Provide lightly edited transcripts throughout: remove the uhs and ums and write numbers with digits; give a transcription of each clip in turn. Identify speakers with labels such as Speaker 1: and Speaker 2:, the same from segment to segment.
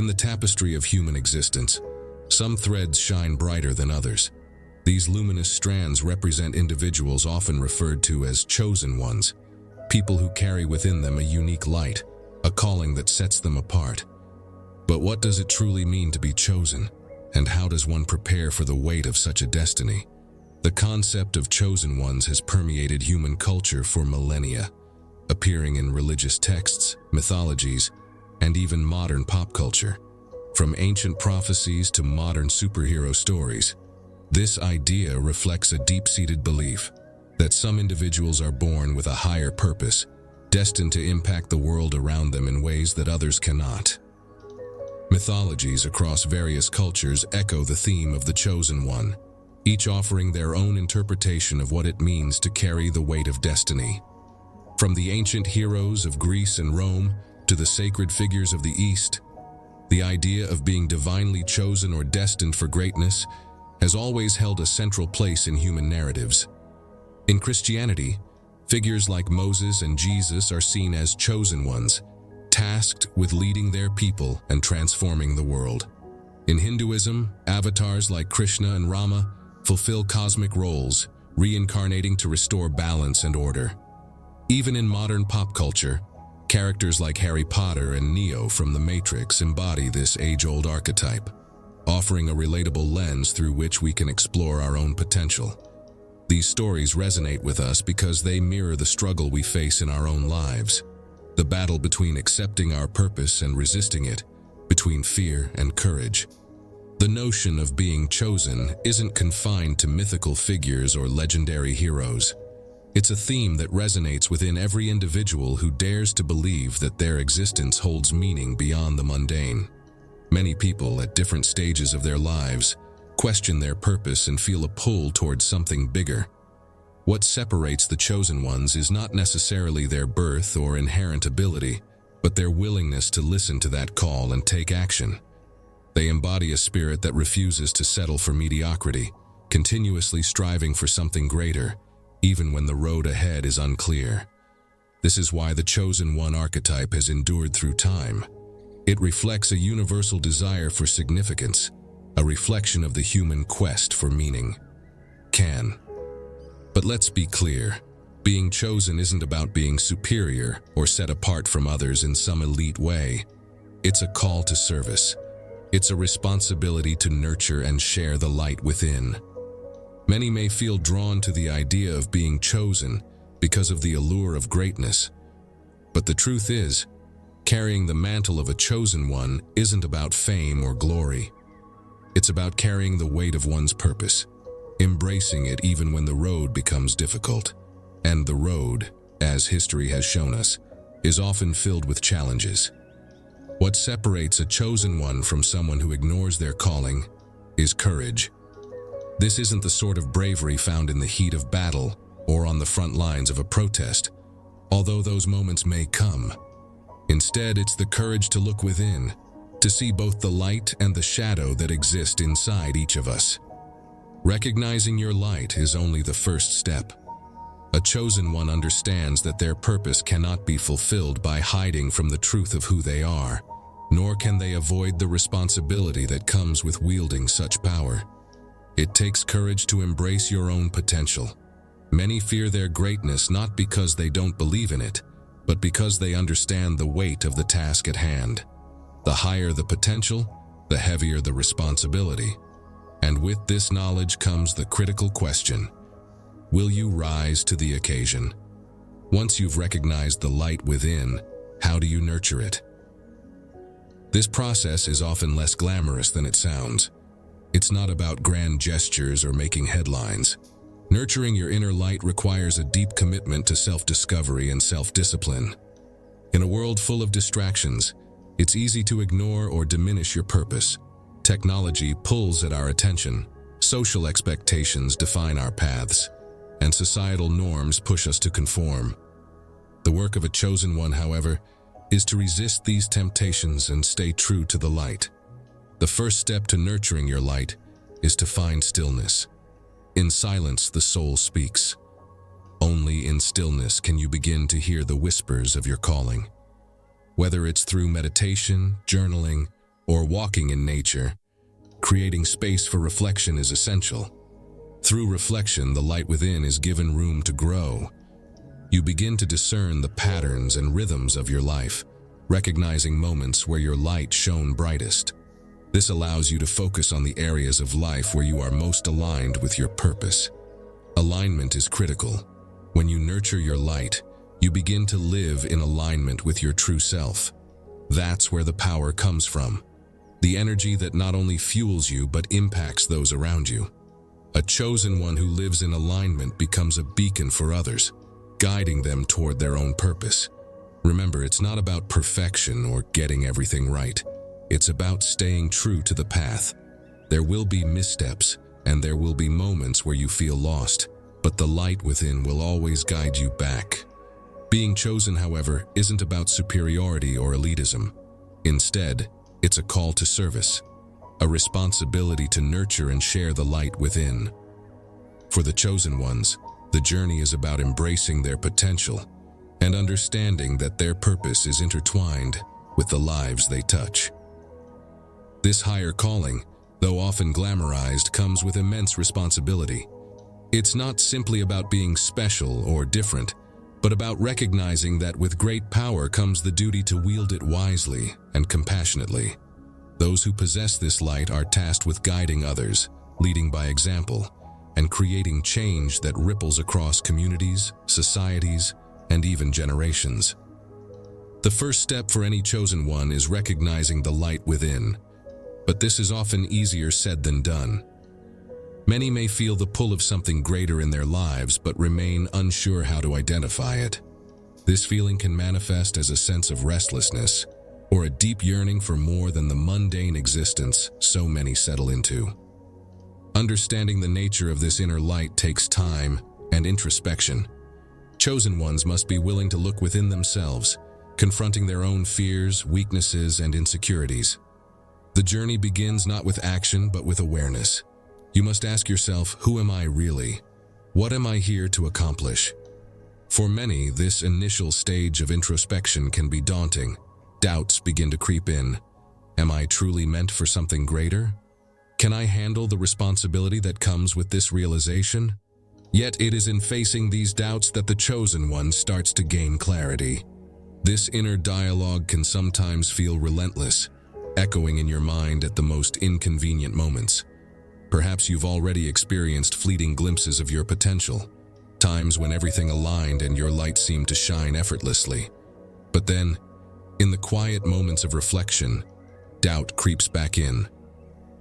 Speaker 1: In the tapestry of human existence, some threads shine brighter than others. These luminous strands represent individuals often referred to as chosen ones, people who carry within them a unique light, a calling that sets them apart. But what does it truly mean to be chosen, and how does one prepare for the weight of such a destiny? The concept of chosen ones has permeated human culture for millennia, appearing in religious texts, mythologies, and even modern pop culture. From ancient prophecies to modern superhero stories, this idea reflects a deep-seated belief that some individuals are born with a higher purpose, destined to impact the world around them in ways that others cannot. Mythologies across various cultures echo the theme of the chosen one, each offering their own interpretation of what it means to carry the weight of destiny. From the ancient heroes of Greece and Rome to the sacred figures of the East, the idea of being divinely chosen or destined for greatness has always held a central place in human narratives. In Christianity, figures like Moses and Jesus are seen as chosen ones, tasked with leading their people and transforming the world. In Hinduism, avatars like Krishna and Rama fulfill cosmic roles, reincarnating to restore balance and order. Even in modern pop culture, characters like Harry Potter and Neo from The Matrix embody this age-old archetype, offering a relatable lens through which we can explore our own potential. These stories resonate with us because they mirror the struggle we face in our own lives, the battle between accepting our purpose and resisting it, between fear and courage. The notion of being chosen isn't confined to mythical figures or legendary heroes. It's a theme that resonates within every individual who dares to believe that their existence holds meaning beyond the mundane. Many people at different stages of their lives question their purpose and feel a pull towards something bigger. What separates the chosen ones is not necessarily their birth or inherent ability, but their willingness to listen to that call and take action. They embody a spirit that refuses to settle for mediocrity, continuously striving for something greater, even when the road ahead is unclear. This is why the chosen one archetype has endured through time. It reflects a universal desire for significance, a reflection of the human quest for meaning. But let's be clear, being chosen isn't about being superior or set apart from others in some elite way. It's a call to service. It's a responsibility to nurture and share the light within. Many may feel drawn to the idea of being chosen because of the allure of greatness. But the truth is, carrying the mantle of a chosen one isn't about fame or glory. It's about carrying the weight of one's purpose, embracing it even when the road becomes difficult. And the road, as history has shown us, is often filled with challenges. What separates a chosen one from someone who ignores their calling is courage. This isn't the sort of bravery found in the heat of battle or on the front lines of a protest, although those moments may come. Instead, it's the courage to look within, to see both the light and the shadow that exist inside each of us. Recognizing your light is only the first step. A chosen one understands that their purpose cannot be fulfilled by hiding from the truth of who they are, nor can they avoid the responsibility that comes with wielding such power. It takes courage to embrace your own potential. Many fear their greatness not because they don't believe in it, but because they understand the weight of the task at hand. The higher the potential, the heavier the responsibility. And with this knowledge comes the critical question: will you rise to the occasion? Once you've recognized the light within, how do you nurture it? This process is often less glamorous than it sounds. It's not about grand gestures or making headlines. Nurturing your inner light requires a deep commitment to self-discovery and self-discipline. In a world full of distractions, it's easy to ignore or diminish your purpose. Technology pulls at our attention, social expectations define our paths, and societal norms push us to conform. The work of a chosen one, however, is to resist these temptations and stay true to the light. The first step to nurturing your light is to find stillness. In silence, the soul speaks. Only in stillness can you begin to hear the whispers of your calling. Whether it's through meditation, journaling, or walking in nature, creating space for reflection is essential. Through reflection, the light within is given room to grow. You begin to discern the patterns and rhythms of your life, recognizing moments where your light shone brightest. This allows you to focus on the areas of life where you are most aligned with your purpose. Alignment is critical. When you nurture your light, you begin to live in alignment with your true self. That's where the power comes from. The energy that not only fuels you but impacts those around you. A chosen one who lives in alignment becomes a beacon for others, guiding them toward their own purpose. Remember, it's not about perfection or getting everything right. It's about staying true to the path. There will be missteps, and there will be moments where you feel lost, but the light within will always guide you back. Being chosen, however, isn't about superiority or elitism. Instead, it's a call to service, a responsibility to nurture and share the light within. For the chosen ones, the journey is about embracing their potential and understanding that their purpose is intertwined with the lives they touch. This higher calling, though often glamorized, comes with immense responsibility. It's not simply about being special or different, but about recognizing that with great power comes the duty to wield it wisely and compassionately. Those who possess this light are tasked with guiding others, leading by example, and creating change that ripples across communities, societies, and even generations. The first step for any chosen one is recognizing the light within, but this is often easier said than done. Many may feel the pull of something greater in their lives but remain unsure how to identify it. This feeling can manifest as a sense of restlessness or a deep yearning for more than the mundane existence so many settle into. Understanding the nature of this inner light takes time and introspection. Chosen ones must be willing to look within themselves, confronting their own fears, weaknesses, and insecurities. The journey begins not with action but with awareness. You must ask yourself, who am I really? What am I here to accomplish? For many, this initial stage of introspection can be daunting. Doubts begin to creep in. Am I truly meant for something greater? Can I handle the responsibility that comes with this realization? Yet it is in facing these doubts that the chosen one starts to gain clarity. This inner dialogue can sometimes feel relentless, echoing in your mind at the most inconvenient moments. Perhaps you've already experienced fleeting glimpses of your potential, times when everything aligned and your light seemed to shine effortlessly. But then, in the quiet moments of reflection, doubt creeps back in.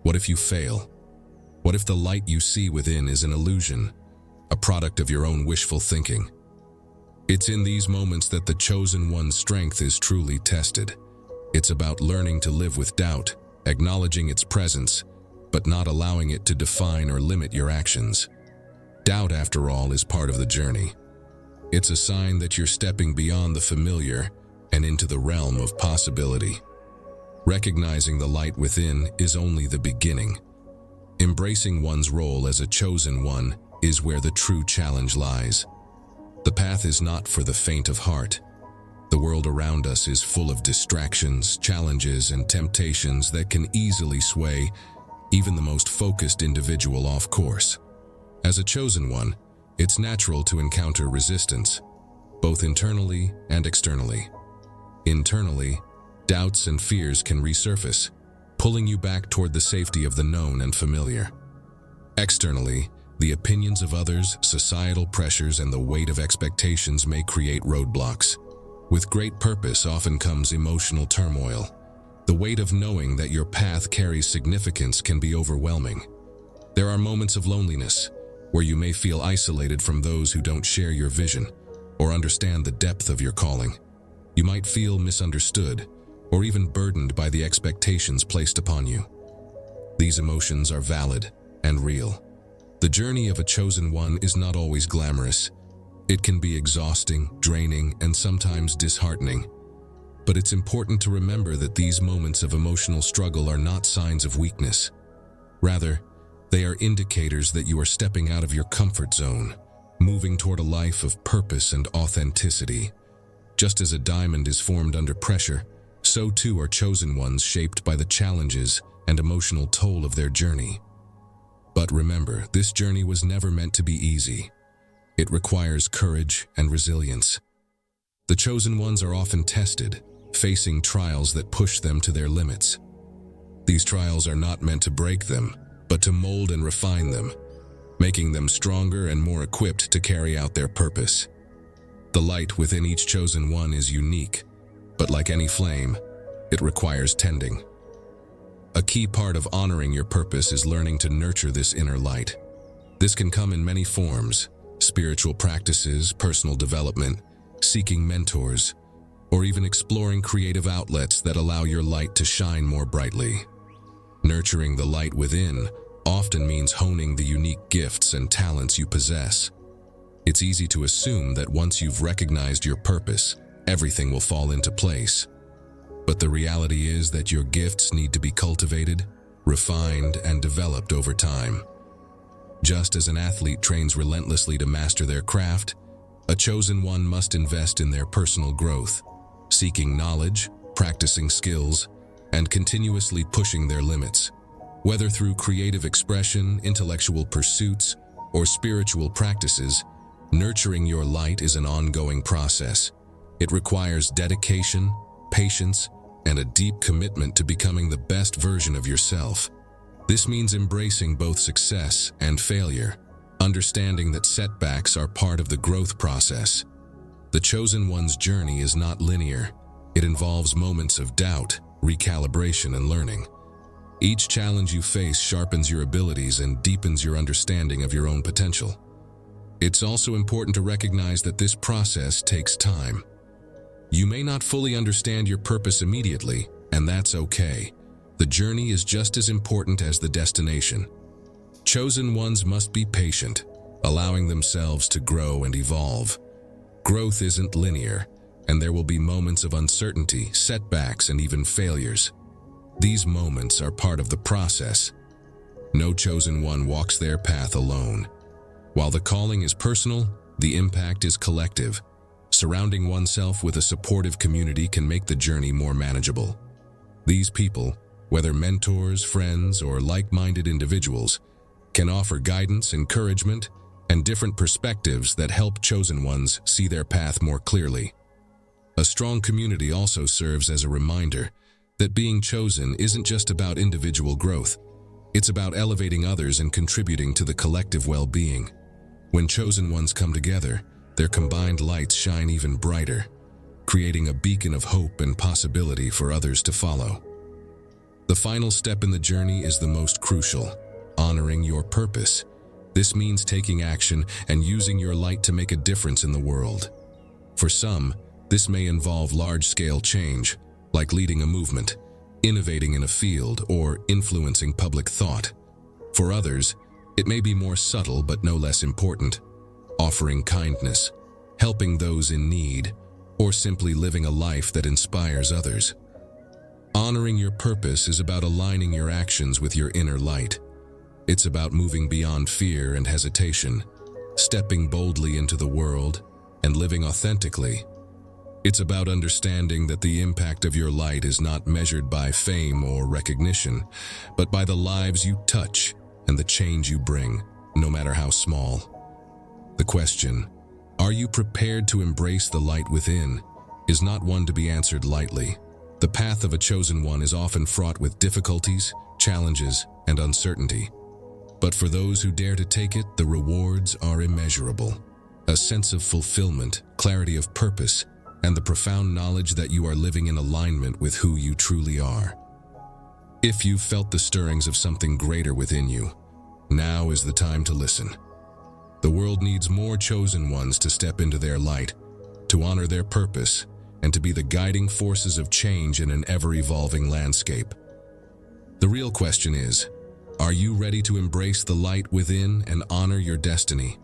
Speaker 1: What if you fail? What if the light you see within is an illusion, a product of your own wishful thinking? It's in these moments that the chosen one's strength is truly tested. It's about learning to live with doubt, acknowledging its presence, but not allowing it to define or limit your actions. Doubt, after all, is part of the journey. It's a sign that you're stepping beyond the familiar and into the realm of possibility. Recognizing the light within is only the beginning. Embracing one's role as a chosen one is where the true challenge lies. The path is not for the faint of heart. The world around us is full of distractions, challenges, and temptations that can easily sway even the most focused individual off course. As a chosen one, it's natural to encounter resistance, both internally and externally. Internally, doubts and fears can resurface, pulling you back toward the safety of the known and familiar. Externally, the opinions of others, societal pressures, and the weight of expectations may create roadblocks. With great purpose often comes emotional turmoil. The weight of knowing that your path carries significance can be overwhelming. There are moments of loneliness, where you may feel isolated from those who don't share your vision or understand the depth of your calling. You might feel misunderstood or even burdened by the expectations placed upon you. These emotions are valid and real. The journey of a chosen one is not always glamorous. It can be exhausting, draining, and sometimes disheartening. But it's important to remember that these moments of emotional struggle are not signs of weakness. Rather, they are indicators that you are stepping out of your comfort zone, moving toward a life of purpose and authenticity. Just as a diamond is formed under pressure, So too are chosen ones shaped by the challenges and emotional toll of their journey. But remember, this journey was never meant to be easy. It requires courage and resilience. The chosen ones are often tested, facing trials that push them to their limits. These trials are not meant to break them, but to mold and refine them, making them stronger and more equipped to carry out their purpose. The light within each chosen one is unique, but like any flame, it requires tending. A key part of honoring your purpose is learning to nurture this inner light. This can come in many forms: spiritual practices, personal development, seeking mentors, or even exploring creative outlets that allow your light to shine more brightly. Nurturing the light within often means honing the unique gifts and talents you possess. It's easy to assume that once you've recognized your purpose, everything will fall into place. But the reality is that your gifts need to be cultivated, refined, and developed over time. Just as an athlete trains relentlessly to master their craft, a chosen one must invest in their personal growth, seeking knowledge, practicing skills, and continuously pushing their limits. Whether through creative expression, intellectual pursuits, or spiritual practices, nurturing your light is an ongoing process. It requires dedication, patience, and a deep commitment to becoming the best version of yourself. This means embracing both success and failure, understanding that setbacks are part of the growth process. The chosen one's journey is not linear. It involves moments of doubt, recalibration, and learning. Each challenge you face sharpens your abilities and deepens your understanding of your own potential. It's also important to recognize that this process takes time. You may not fully understand your purpose immediately, and that's okay. The journey is just as important as the destination. Chosen ones must be patient, allowing themselves to grow and evolve. Growth isn't linear, and there will be moments of uncertainty, setbacks, and even failures. These moments are part of the process. No chosen one walks their path alone. While the calling is personal, the impact is collective. Surrounding oneself with a supportive community can make the journey more manageable. These people, whether mentors, friends, or like-minded individuals, can offer guidance, encouragement, and different perspectives that help chosen ones see their path more clearly. A strong community also serves as a reminder that being chosen isn't just about individual growth. It's about elevating others and contributing to the collective well-being. When chosen ones come together, their combined lights shine even brighter, creating a beacon of hope and possibility for others to follow. The final step in the journey is the most crucial: honoring your purpose. This means taking action and using your light to make a difference in the world. For some, this may involve large-scale change, like leading a movement, innovating in a field, or influencing public thought. For others, it may be more subtle but no less important: offering kindness, helping those in need, or simply living a life that inspires others. Honoring your purpose is about aligning your actions with your inner light. It's about moving beyond fear and hesitation, stepping boldly into the world, and living authentically. It's about understanding that the impact of your light is not measured by fame or recognition, but by the lives you touch and the change you bring, no matter how small. The question, are you prepared to embrace the light within, is not one to be answered lightly. The path of a chosen one is often fraught with difficulties, challenges, and uncertainty. But for those who dare to take it, the rewards are immeasurable. A sense of fulfillment, clarity of purpose, and the profound knowledge that you are living in alignment with who you truly are. If you've felt the stirrings of something greater within you, now is the time to listen. The world needs more chosen ones to step into their light, to honor their purpose, and to be the guiding forces of change in an ever-evolving landscape. The real question is, are you ready to embrace the light within and honor your destiny?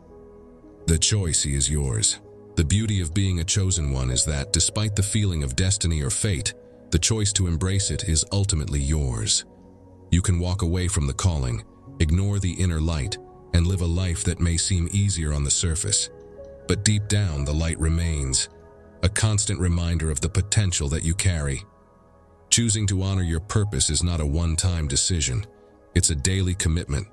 Speaker 1: The choice is yours. The beauty of being a chosen one is that, despite the feeling of destiny or fate, the choice to embrace it is ultimately yours. You can walk away from the calling, ignore the inner light, and live a life that may seem easier on the surface. But deep down, the light remains, a constant reminder of the potential that you carry. Choosing to honor your purpose is not a one-time decision. It's a daily commitment.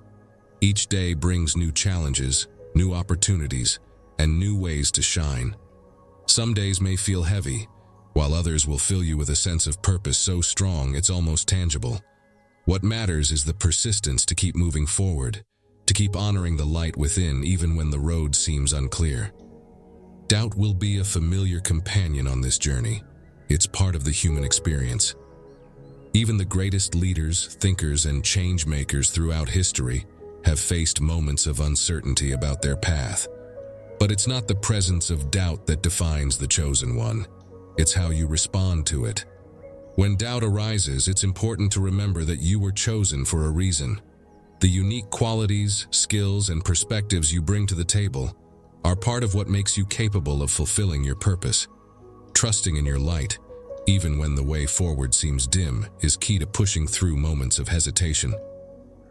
Speaker 1: Each day brings new challenges, new opportunities, and new ways to shine. Some days may feel heavy, while others will fill you with a sense of purpose so strong it's almost tangible. What matters is the persistence to keep moving forward, to keep honoring the light within even when the road seems unclear. Doubt will be a familiar companion on this journey. It's part of the human experience. Even the greatest leaders, thinkers, and change makers throughout history have faced moments of uncertainty about their path. But it's not the presence of doubt that defines the chosen one. It's how you respond to it. When doubt arises, it's important to remember that you were chosen for a reason. The unique qualities, skills, and perspectives you bring to the table are part of what makes you capable of fulfilling your purpose. Trusting in your light, even when the way forward seems dim, is key to pushing through moments of hesitation.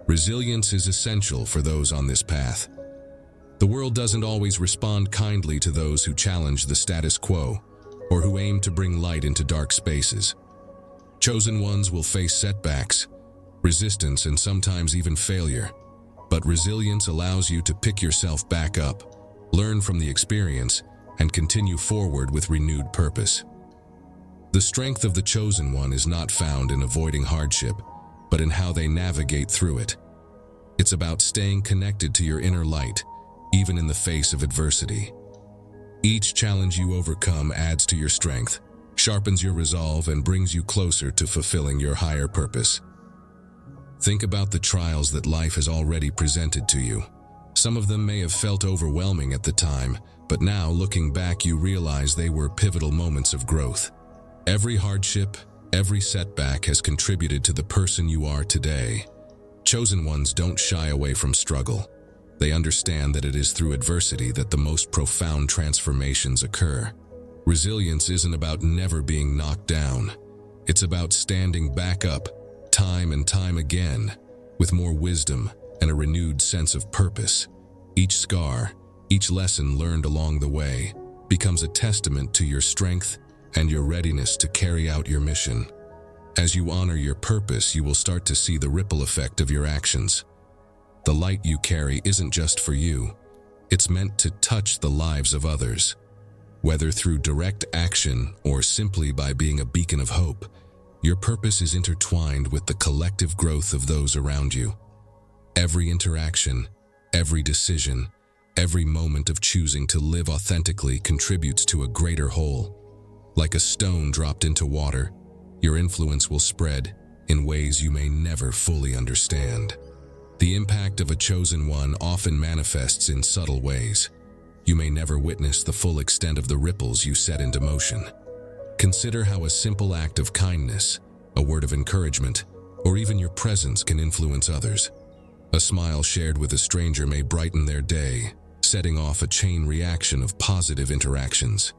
Speaker 1: Resilience is essential for those on this path. The world doesn't always respond kindly to those who challenge the status quo or who aim to bring light into dark spaces. Chosen ones will face setbacks, resistance, and sometimes even failure. But resilience allows you to pick yourself back up, learn from the experience, and continue forward with renewed purpose. The strength of the chosen one is not found in avoiding hardship, but in how they navigate through it. It's about staying connected to your inner light, even in the face of adversity. Each challenge you overcome adds to your strength, sharpens your resolve, and brings you closer to fulfilling your higher purpose. Think about the trials that life has already presented to you. Some of them may have felt overwhelming at the time, but now, looking back, you realize they were pivotal moments of growth. Every hardship, every setback has contributed to the person you are today. Chosen ones don't shy away from struggle. They understand that it is through adversity that the most profound transformations occur. Resilience isn't about never being knocked down. It's about standing back up, time and time again, with more wisdom and a renewed sense of purpose. Each scar, each lesson learned along the way, becomes a testament to your strength and your readiness to carry out your mission. As you honor your purpose, you will start to see the ripple effect of your actions. The light you carry isn't just for you. It's meant to touch the lives of others. Whether through direct action or simply by being a beacon of hope, your purpose is intertwined with the collective growth of those around you. Every interaction, every decision, every moment of choosing to live authentically contributes to a greater whole. Like a stone dropped into water, your influence will spread in ways you may never fully understand. The impact of a chosen one often manifests in subtle ways. You may never witness the full extent of the ripples you set into motion. Consider how a simple act of kindness, a word of encouragement, or even your presence can influence others. A smile shared with a stranger may brighten their day, setting off a chain reaction of positive interactions.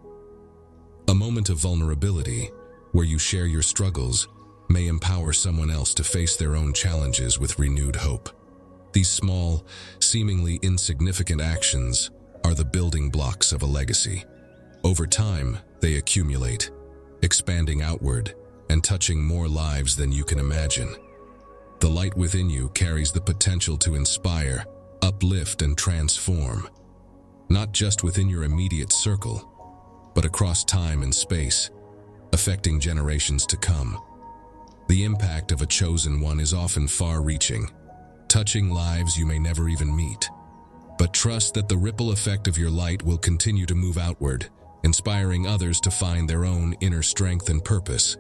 Speaker 1: A moment of vulnerability, where you share your struggles, may empower someone else to face their own challenges with renewed hope. These small, seemingly insignificant actions are the building blocks of a legacy. Over time, they accumulate, expanding outward and touching more lives than you can imagine. The light within you carries the potential to inspire, uplift, and transform, not just within your immediate circle, but across time and space, affecting generations to come. The impact of a chosen one is often far-reaching, touching lives you may never even meet. But trust that the ripple effect of your light will continue to move outward, inspiring others to find their own inner strength and purpose.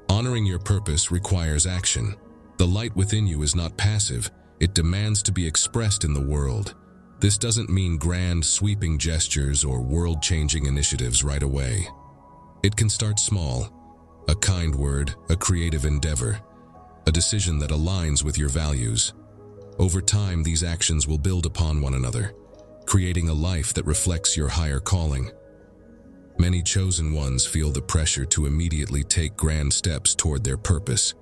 Speaker 1: Honoring your purpose requires action. The light within you is not passive, it demands to be expressed in the world. This doesn't mean grand, sweeping gestures or world-changing initiatives right away. It can start small: a kind word, a creative endeavor, a decision that aligns with your values. Over time, these actions will build upon one another, creating a life that reflects your higher calling. Many chosen ones feel the pressure to immediately take grand steps toward their purpose,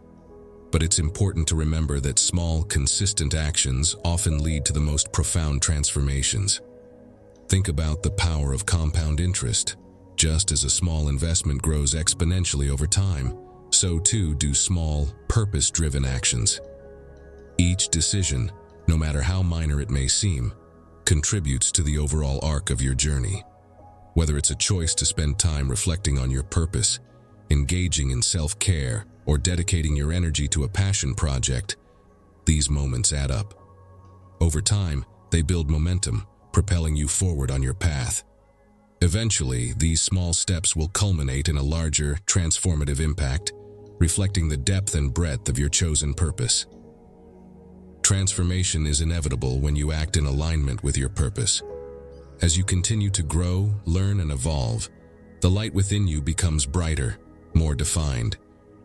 Speaker 1: but it's important to remember that small, consistent actions often lead to the most profound transformations. Think about the power of compound interest. Just as a small investment grows exponentially over time, so too do small, purpose-driven actions. Each decision, no matter how minor it may seem, contributes to the overall arc of your journey. Whether it's a choice to spend time reflecting on your purpose, engaging in self-care, or dedicating your energy to a passion project, these moments add up. Over time, they build momentum, propelling you forward on your path. Eventually, these small steps will culminate in a larger, transformative impact, reflecting the depth and breadth of your chosen purpose. Transformation is inevitable when you act in alignment with your purpose. As you continue to grow, learn, and evolve, the light within you becomes brighter, more defined.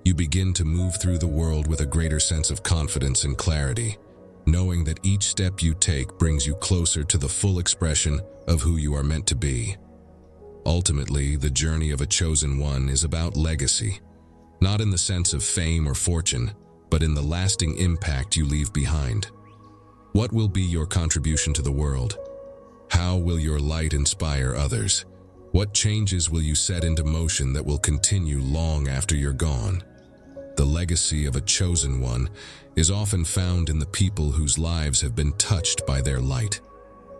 Speaker 1: You begin to move through the world with a greater sense of confidence and clarity, knowing that each step you take brings you closer to the full expression of who you are meant to be. Ultimately, the journey of a chosen one is about legacy, not in the sense of fame or fortune, but in the lasting impact you leave behind. What will be your contribution to the world? How will your light inspire others? What changes will you set into motion that will continue long after you're gone? The legacy of a chosen one is often found in the people whose lives have been touched by their light.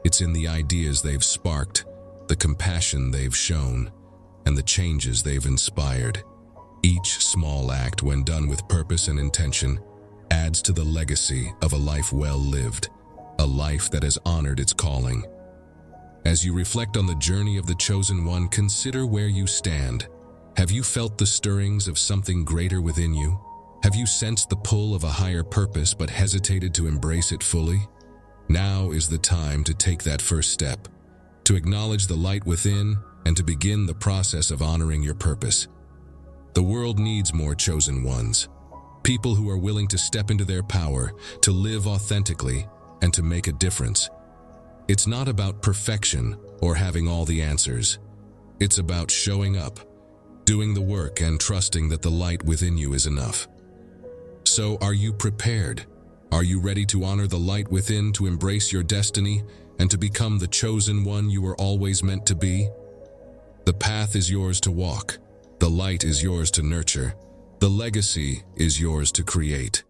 Speaker 1: It's in the ideas they've sparked, the compassion they've shown, and the changes they've inspired. Each small act, when done with purpose and intention, adds to the legacy of a life well lived, a life that has honored its calling. As you reflect on the journey of the chosen one, consider where you stand. Have you felt the stirrings of something greater within you? Have you sensed the pull of a higher purpose but hesitated to embrace it fully? Now is the time to take that first step, to acknowledge the light within and to begin the process of honoring your purpose. The world needs more chosen ones, people who are willing to step into their power, to live authentically, and to make a difference. It's not about perfection or having all the answers. It's about showing up, doing the work, and trusting that the light within you is enough. So, are you prepared? Are you ready to honor the light within, to embrace your destiny, and to become the chosen one you were always meant to be? The path is yours to walk. The light is yours to nurture. The legacy is yours to create.